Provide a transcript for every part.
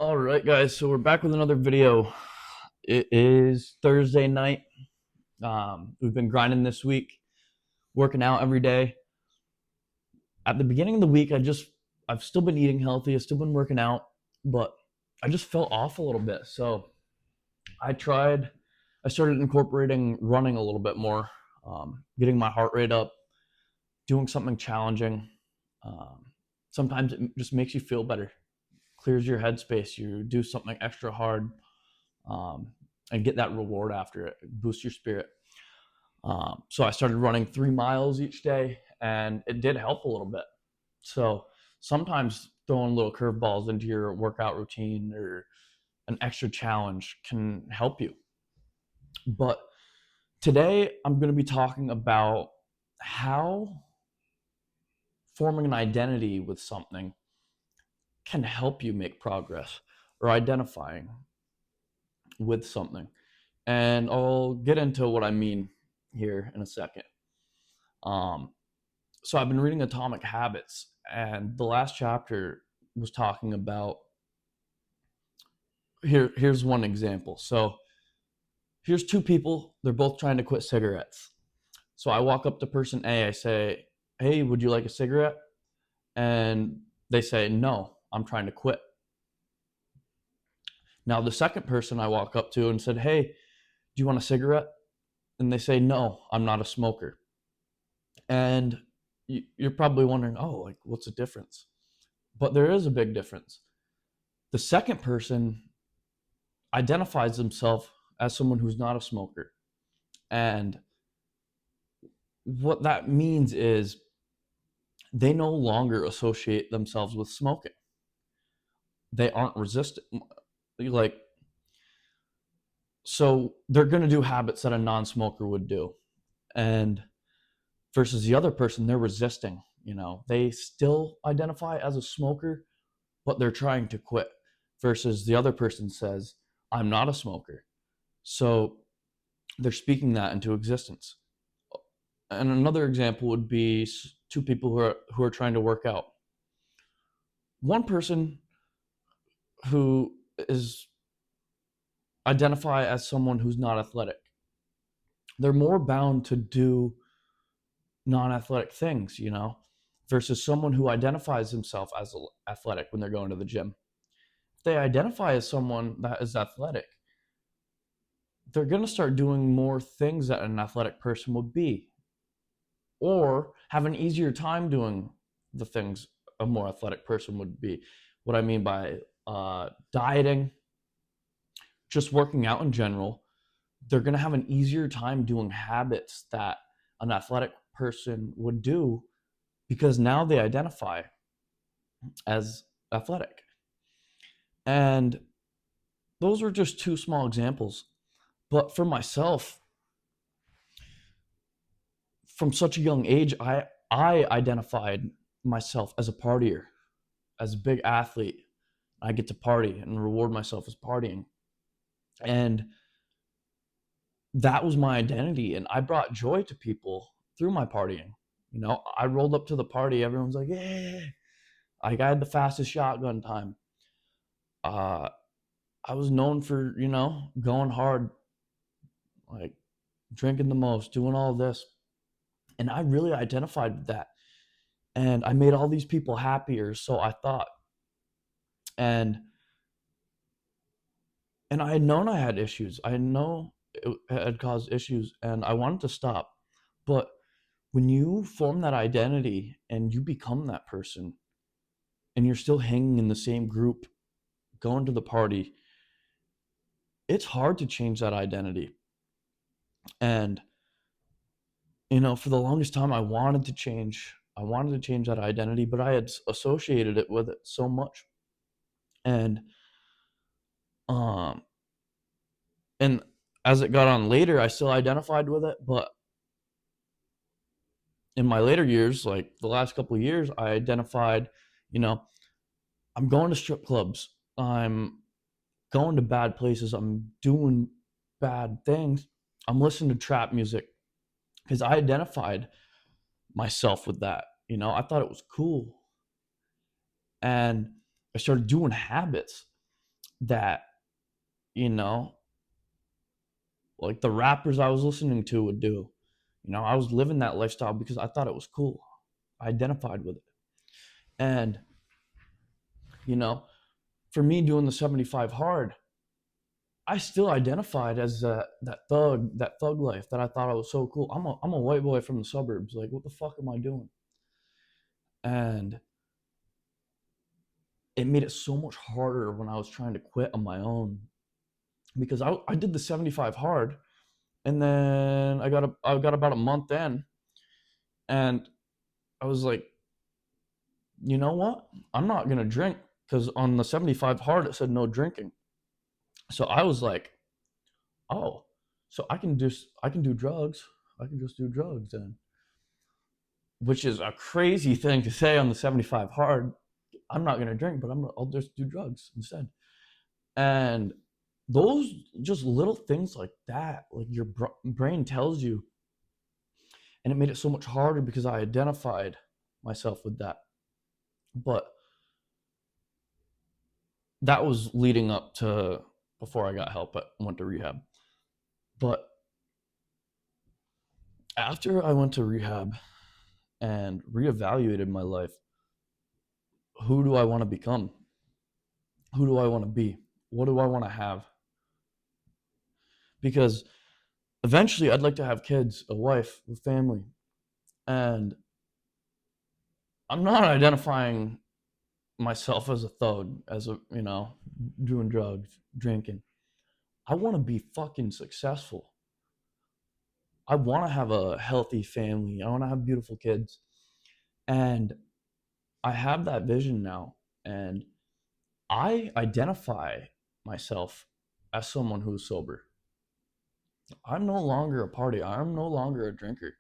All right, guys. So we're back with another video. It is Thursday night. We've been grinding this week, working out every day. At the beginning of the week, I've still been eating healthy. I've still been working out, but I just fell off a little bit. So I tried. I started incorporating running a little bit more, getting my heart rate up, doing something challenging. Um, Sometimes it just makes you feel better, clears your headspace. You do something extra hard, um, and get that reward after it. Boost your spirit. So I started running 3 miles each day, and it did help a little bit. So sometimes throwing little curveballs into your workout routine or an extra challenge can help you. But today I'm going to be talking about how forming an identity with something can help you make progress, or identifying with something. And I'll get into what I mean here in a second. Um, so I've been reading Atomic Habits, and the last chapter was talking about here's one example. So here's two people, they're both trying to quit cigarettes. So I walk up to person A, I say, "Hey, would you like a cigarette?" And they say, "No, I'm trying to quit." Now the second person I walk up to and said, "Hey, do you want a cigarette?" And they say, "No, I'm not a smoker." And you're probably wondering, "Oh, like what's the difference?" But there is a big difference. The second person identifies themselves as someone who's not a smoker. And what that means is they no longer associate themselves with smoking. They aren't resistant. Like, so they're going to do habits that a non smoker would do. And versus the other person, they're resisting. They still identify as a smoker, but they're trying to quit. Versus the other person says, "I'm not a smoker." So they're speaking that into existence. And another example would be two people who are trying to work out. One person who is identify as someone who's not athletic. They're more bound to do non-athletic things, versus someone who identifies himself as athletic when they're going to the gym. If they identify as someone that is athletic, they're going to start doing more things that an athletic person would be, or have an easier time doing the things a more athletic person would be. What I mean by dieting, just working out in general, they're going to have an easier time doing habits that an athletic person would do because now they identify as athletic. And those are just two small examples. But for myself, from such a young age, I identified myself as a partier, as a big athlete. I get to party and reward myself as partying. And that was my identity. And I brought joy to people through my partying. I rolled up to the party, everyone's like, "Yeah." Like I had the fastest shotgun time. Uh, I was known for, going hard, like drinking the most, doing all this. And I really identified with that. And I made all these people happier, so I thought. And I had known I had issues. I know it had caused issues and I wanted to stop. But when you form that identity and you become that person and you're still hanging in the same group, going to the party, it's hard to change that identity. And for the longest time I wanted to change. I wanted to change that identity, but I had associated it with it so much. And um and as it got on later, I still identified with it, but in my later years, like the last couple of years, I identified, you know, I'm going to strip clubs. I'm going to bad places. I'm doing bad things. I'm listening to trap music because I identified myself with that. I thought it was cool. And I started doing habits. that, you know, like the rappers I was listening to would do. You know, I was living that lifestyle because I thought it was cool. I identified with it. And, you know, for me doing the 75 hard, I still identified as that thug life that I thought I was so cool. I'm a white boy from the suburbs. Like, what the fuck am I doing? And it made it so much harder when I was trying to quit on my own because I did the 75 hard, and then I got about a month in, and I was like, you know what? I'm not gonna drink because on the 75 hard it said no drinking. So I was like, oh, so I can do drugs. I can just do drugs then, which is a crazy thing to say on the 75 hard. I'm not gonna drink, but I'll just do drugs instead. And those just little things like that, like your brain tells you, and it made it so much harder because I identified myself with that. But that was leading up to before I got help, but went to rehab. But after I went to rehab and reevaluated my life, who do I want to become? Who do I want to be? What do I want to have? Because eventually I'd like to have kids, a wife, a family. And I'm not identifying myself as a thug, as a, you know, doing drugs, drinking. I want to be fucking successful. I want to have a healthy family. I want to have beautiful kids. And I have that vision now. And I identify myself as someone who's sober. I'm no longer a partier. I'm no longer a drinker.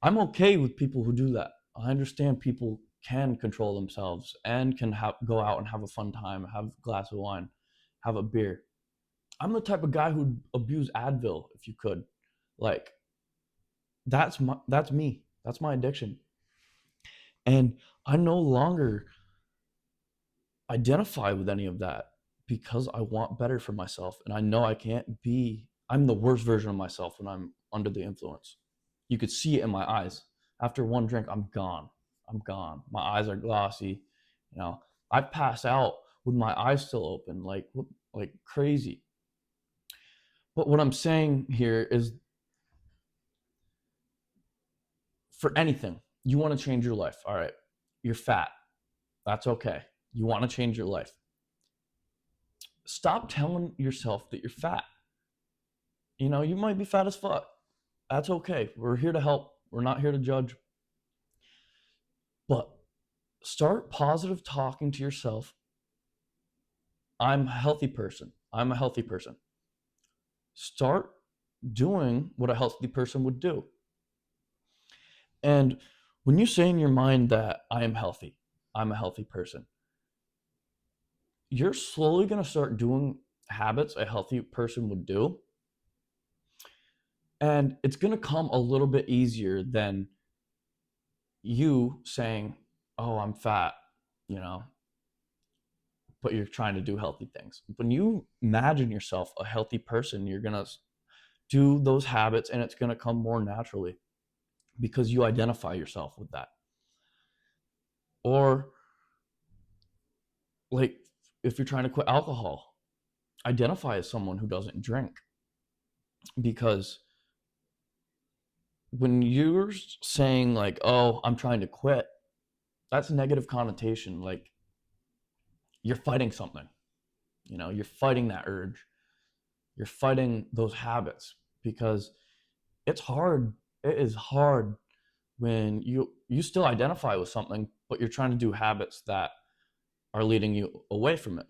I'm okay with people who do that. I understand people can control themselves and can go out and have a fun time, have a glass of wine, have a beer. I'm the type of guy who'd abuse Advil if you could. Like, that's me. That's my addiction. And I no longer identify with any of that because I want better for myself. And I know I'm the worst version of myself when I'm under the influence. You could see it in my eyes. After one drink, I'm gone. I'm gone. My eyes are glossy. You know, I pass out with my eyes still open, like crazy. But what I'm saying here is, for anything, you want to change your life. All right, you're fat. That's okay. You want to change your life. Stop telling yourself that you're fat. You know, you might be fat as fuck. That's okay. We're here to help. We're not here to judge. But start positive talking to yourself. I'm a healthy person. I'm a healthy person. Start doing what a healthy person would do. And when you say in your mind that I am healthy, I'm a healthy person, you're slowly going to start doing habits a healthy person would do. And it's going to come a little bit easier than you saying, oh, I'm fat, you know, but you're trying to do healthy things. When you imagine yourself a healthy person, you're going to do those habits and it's going to come more naturally because you identify yourself with that. Or, like, if you're trying to quit alcohol, identify as someone who doesn't drink. Because when you're saying, like, oh, I'm trying to quit, that's a negative connotation. Like, you're fighting something. You know, you're fighting that urge. You're fighting those habits because it's hard. It is hard when you still identify with something, but you're trying to do habits that are leading you away from it.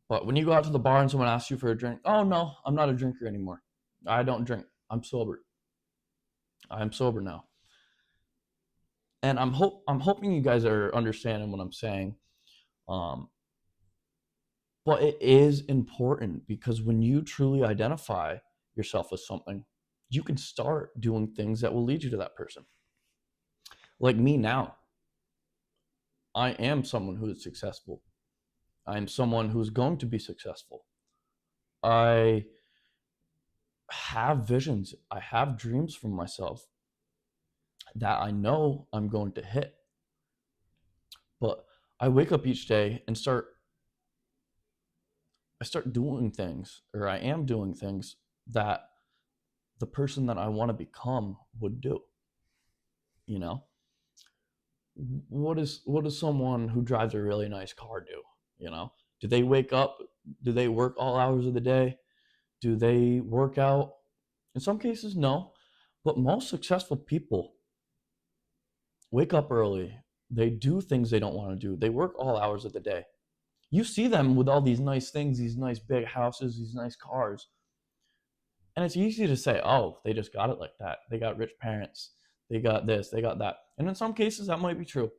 But when you go out to the bar and someone asks you for a drink, oh no, I'm not a drinker anymore. I don't drink. I'm sober. I'm sober now. And I'm hoping you guys are understanding what I'm saying. But it is important because when you truly identify yourself as something, you can start doing things that will lead you to that person. Like me now, I am someone who is successful. I'm someone who's going to be successful. I have visions. I have dreams for myself that I know I'm going to hit. But I wake up each day and I start doing things, or I am doing things that the person that I want to become would do. You know, what does someone who drives a really nice car do? You know, do they wake up? Do they work all hours of the day? Do they work out? In some cases, no. But most successful people wake up early. They do things they don't want to do. They work all hours of the day. You see them with all these nice things, these nice big houses, these nice cars. And it's easy to say, oh, they just got it like that. They got rich parents. They got this, they got that. And in some cases, that might be true.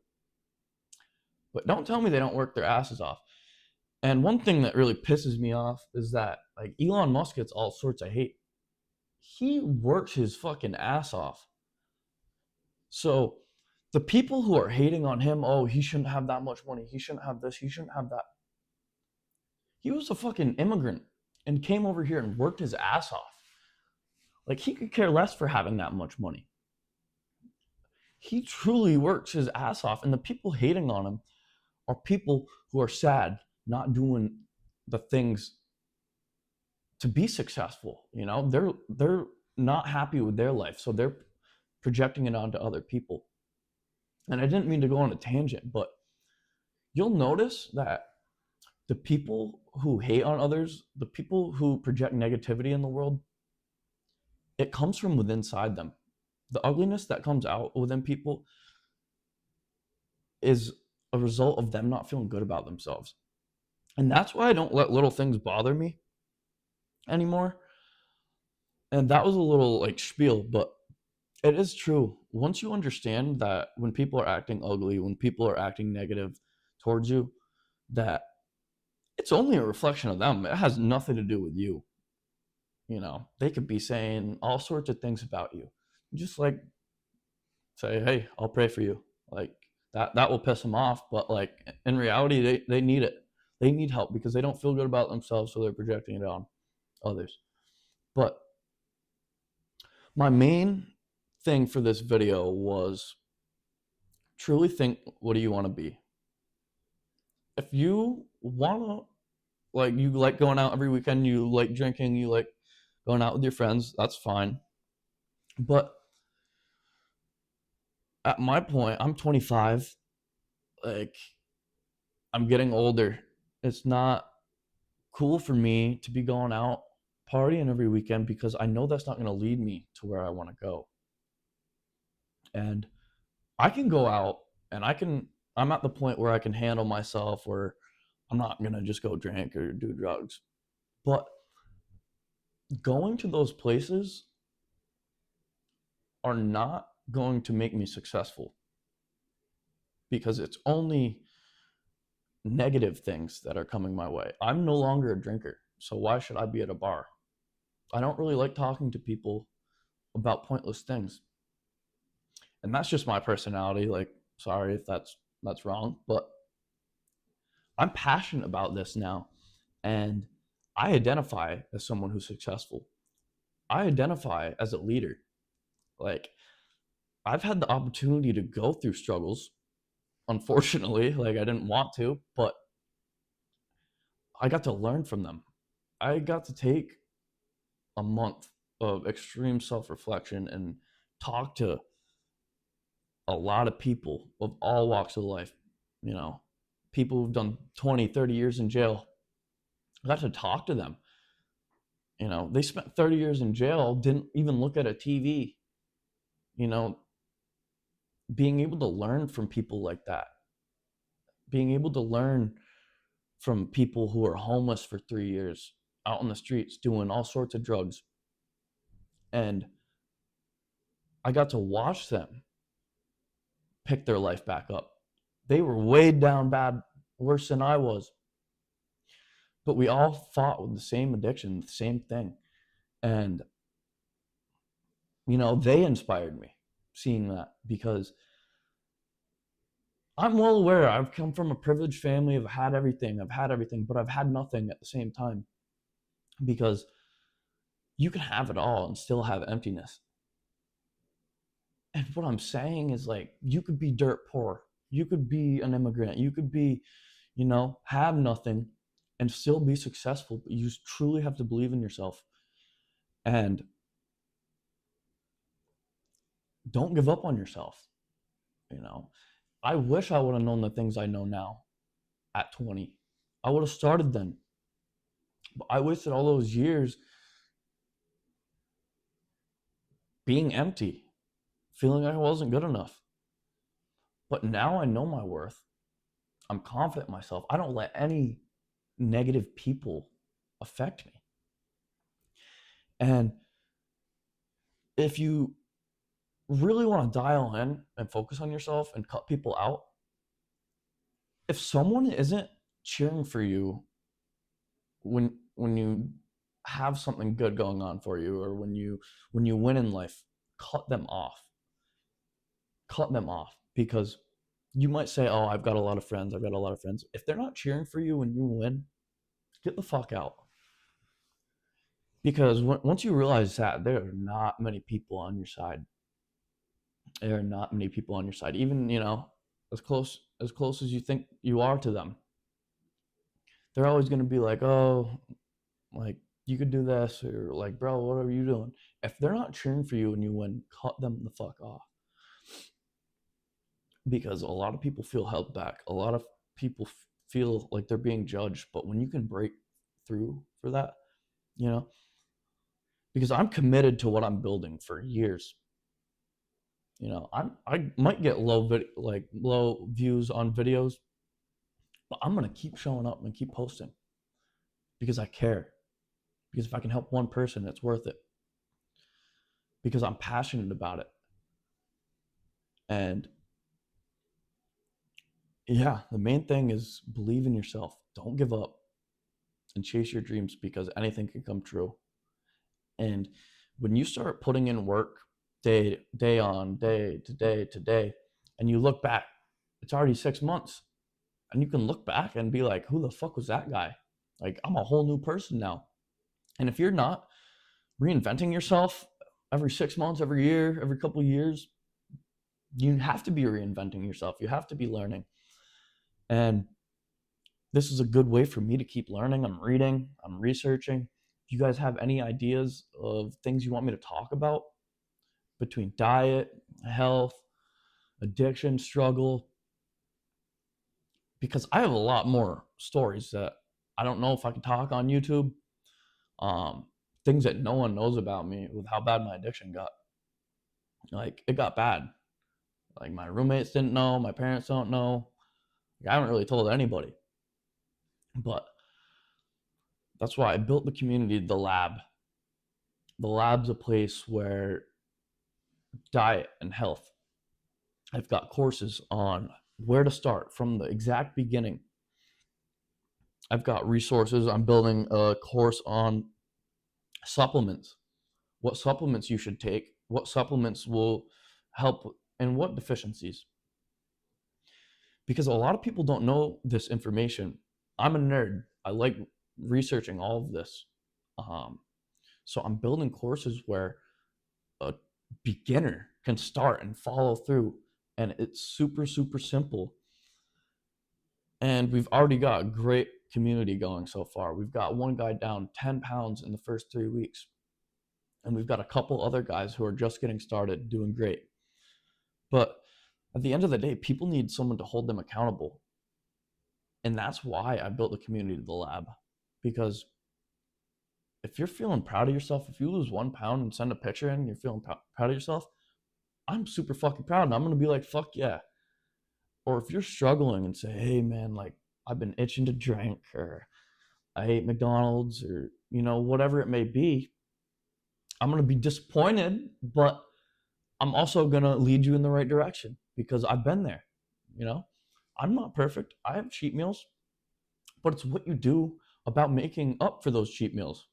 But don't tell me they don't work their asses off. And one thing that really pisses me off is that, like, Elon Musk gets all sorts of hate. He works his fucking ass off. So the people who are hating on him, oh, he shouldn't have that much money. He shouldn't have this. He shouldn't have that. He was a fucking immigrant and came over here and worked his ass off. Like, he could care less for having that much money. He truly works his ass off. And the people hating on him are people who are sad, not doing the things to be successful. You know, they're not happy with their life, so they're projecting it onto other people. And I didn't mean to go on a tangent, but you'll notice that the people who hate on others, the people who project negativity in the world, it comes from within inside them. The ugliness that comes out within people is a result of them not feeling good about themselves. And that's why I don't let little things bother me anymore. And that was a little like spiel, but it is true. Once you understand that when people are acting ugly, when people are acting negative towards you, that it's only a reflection of them. It has nothing to do with you. You know, they could be saying all sorts of things about you. Just like say, hey, I'll pray for you. Like that will piss them off. But like in reality, they need it. They need help because they don't feel good about themselves, so they're projecting it on others. But my main thing for this video was truly think, what do you want to be? If you want to, like, you like going out every weekend, you like drinking, you like going out with your friends, that's fine. But at my point, I'm 25. Like, I'm getting older. It's not cool for me to be going out partying every weekend because I know that's not going to lead me to where I want to go. And I can go out and I'm at the point where I can handle myself, where I'm not going to just go drink or do drugs. But going to those places are not going to make me successful because it's only negative things that are coming my way. I'm no longer a drinker, so why should I be at a bar? I don't really like talking to people about pointless things. And that's just my personality. Like, sorry if that's wrong, but I'm passionate about this now. And I identify as someone who's successful. I identify as a leader. Like, I've had the opportunity to go through struggles. Unfortunately, like, I didn't want to, but I got to learn from them. I got to take a month of extreme self-reflection and talk to a lot of people of all walks of life. You know, people who've done 20, 30 years in jail. I got to talk to them. You know, they spent 30 years in jail, didn't even look at a TV. You know, being able to learn from people like that, being able to learn from people who are homeless for 3 years, out on the streets doing all sorts of drugs. And I got to watch them pick their life back up. They were weighed down bad, worse than I was. But we all fought with the same addiction, the same thing. And, you know, they inspired me seeing that, because I'm well aware I've come from a privileged family. I've had everything. But I've had nothing at the same time, because you can have it all and still have emptiness. And what I'm saying is, like, you could be dirt poor. You could be an immigrant. You could be, have nothing and still be successful. But you truly have to believe in yourself. And don't give up on yourself. You know, I wish I would have known the things I know now at 20. I would have started then. But I wasted all those years being empty, feeling like I wasn't good enough. But now I know my worth. I'm confident in myself. I don't let any negative people affect me. And if you really want to dial in and focus on yourself and cut people out, if someone isn't cheering for you when you have something good going on for you, or when you win in life, cut them off. Because you might say, oh, I've got a lot of friends. If they're not cheering for you when you win, get the fuck out. Because once you realize that, there are not many people on your side. Even, as close as you think you are to them, they're always going to be like, oh, like, you could do this, or like, bro, what are you doing? If they're not cheering for you when you win, cut them the fuck off. Because a lot of people feel held back. A lot of people feel like they're being judged. But when you can break through for that, because I'm committed to what I'm building for years. I might get low views on videos, but I'm gonna keep showing up and keep posting because I care. Because if I can help one person, it's worth it. Because I'm passionate about it. And yeah, the main thing is believe in yourself. Don't give up and chase your dreams, because anything can come true. And when you start putting in work day to day, and you look back, it's already 6 months, and you can look back and be like, who the fuck was that guy? Like, I'm a whole new person now. And if you're not reinventing yourself every 6 months, every year, every couple of years, you have to be reinventing yourself. You have to be learning. And this is a good way for me to keep learning. I'm reading, I'm researching. If you guys have any ideas of things you want me to talk about between diet, health, addiction, struggle, because I have a lot more stories that I don't know if I can talk on YouTube. Things that no one knows about me with how bad my addiction got. Like, it got bad. Like, my roommates didn't know, my parents don't know. Like, I haven't really told anybody. But that's why I built the community, the lab. The lab's a place where diet and health. I've got courses on where to start from the exact beginning. I've got resources. I'm building a course on supplements, what supplements you should take, what supplements will help, and what deficiencies. Because a lot of people don't know this information. I'm a nerd. I like researching all of this. So I'm building courses where a beginner can start and follow through, and it's super, super simple. And we've already got a great community going so far. We've got one guy down 10 pounds in the first 3 weeks. And we've got a couple other guys who are just getting started, doing great. But at the end of the day, people need someone to hold them accountable. And that's why I built the community of the lab. Because if you're feeling proud of yourself, if you lose 1 pound and send a picture in and you're feeling proud of yourself, I'm super fucking proud. And I'm going to be like, fuck yeah. Or if you're struggling and say, hey man, like, I've been itching to drink, or I ate McDonald's, or, whatever it may be, I'm going to be disappointed, but I'm also going to lead you in the right direction because I've been there. I'm not perfect. I have cheat meals, but it's what you do about making up for those cheat meals.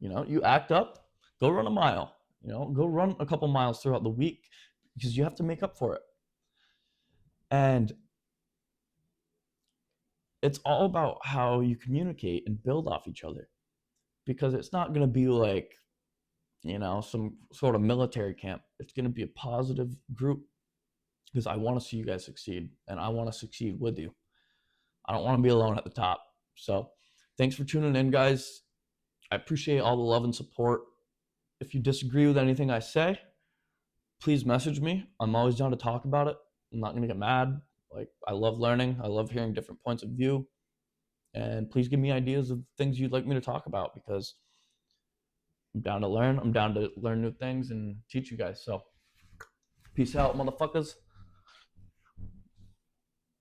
You act up, go run a mile, go run a couple miles throughout the week, because you have to make up for it. And it's all about how you communicate and build off each other, because it's not going to be like, some sort of military camp. It's going to be a positive group, because I want to see you guys succeed and I want to succeed with you. I don't want to be alone at the top. So thanks for tuning in, guys. I appreciate all the love and support. If you disagree with anything I say, please message me. I'm always down to talk about it. I'm not going to get mad. Like, I love learning. I love hearing different points of view. And please give me ideas of things you'd like me to talk about, because I'm down to learn. I'm down to learn new things and teach you guys. So peace out, motherfuckers.